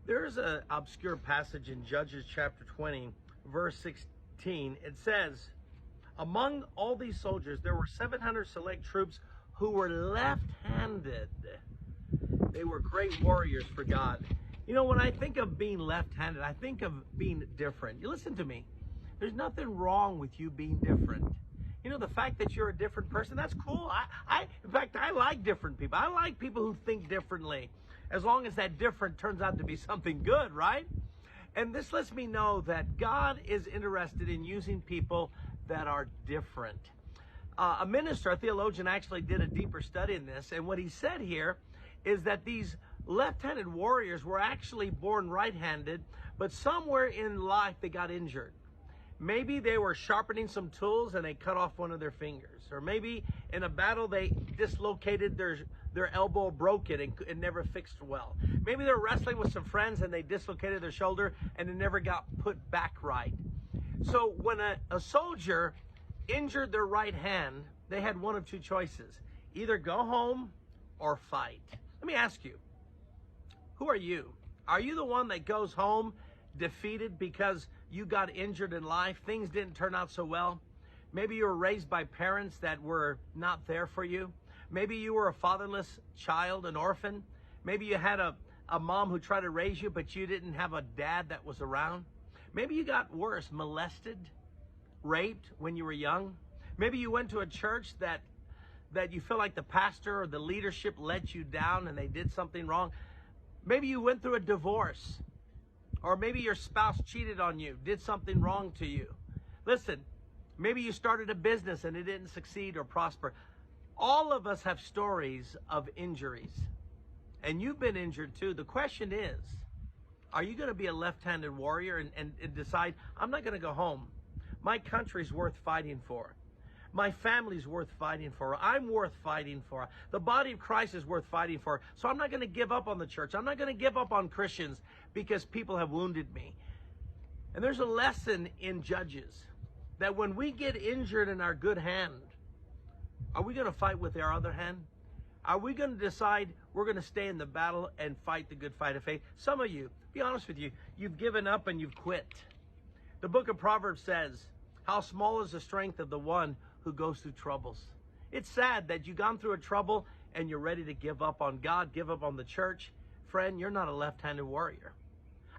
There's an obscure passage in Judges chapter 20, verse 16. It says, among all these soldiers, there were 700 select troops who were left-handed. They were great warriors for God. You know, when I think of being left-handed, I think of being different. You listen to me. There's nothing wrong with you being different. You know, the fact that you're a different person, that's cool. In fact, I like different people. I like people who think differently, as long as that different turns out to be something good, right? And this lets me know that God is interested in using people that are different. A minister, a theologian, actually did a deeper study in this, and what he said here is that these left-handed warriors were actually born right-handed, but somewhere in life they got injured. Maybe they were sharpening some tools and they cut off one of their fingers. Or maybe in a battle they dislocated their elbow, broke it, and it never fixed well. Maybe they're wrestling with some friends and they dislocated their shoulder and it never got put back right. So when a soldier injured their right hand, they had one of two choices. Either go home or fight. Let me ask you, who are you? Are you the one that goes home defeated because you got injured in life? Things didn't turn out so well. Maybe you were raised by parents that were not there for you. Maybe you were a fatherless child, an orphan. Maybe you had a mom who tried to raise you, but you didn't have a dad that was around. Maybe you got worse, molested, raped when you were young. Maybe you went to a church that you feel like the pastor or the leadership let you down and they did something wrong. Maybe you went through a divorce. Or maybe your spouse cheated on you, did something wrong to you. Listen, maybe you started a business and it didn't succeed or prosper. All of us have stories of injuries. And you've been injured too. The question is, are you going to be a left-handed warrior and decide, I'm not going to go home. My country's worth fighting for. My family's worth fighting for. I'm worth fighting for. The body of Christ is worth fighting for. So I'm not going to give up on the church. I'm not going to give up on Christians because people have wounded me. And there's a lesson in Judges that when we get injured in our good hand, are we going to fight with our other hand? Are we going to decide we're going to stay in the battle and fight the good fight of faith? Some of you, be honest with you, you've given up and you've quit. The book of Proverbs says, how small is the strength of the one who goes through troubles. It's sad that you've gone through a trouble and you're ready to give up on God, give up on the church. Friend, you're not a left-handed warrior.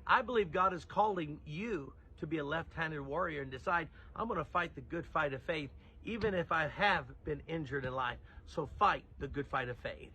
I believe God is calling you to be a left-handed warrior and decide, I'm going to fight the good fight of faith, even if I have been injured in life. So fight the good fight of faith.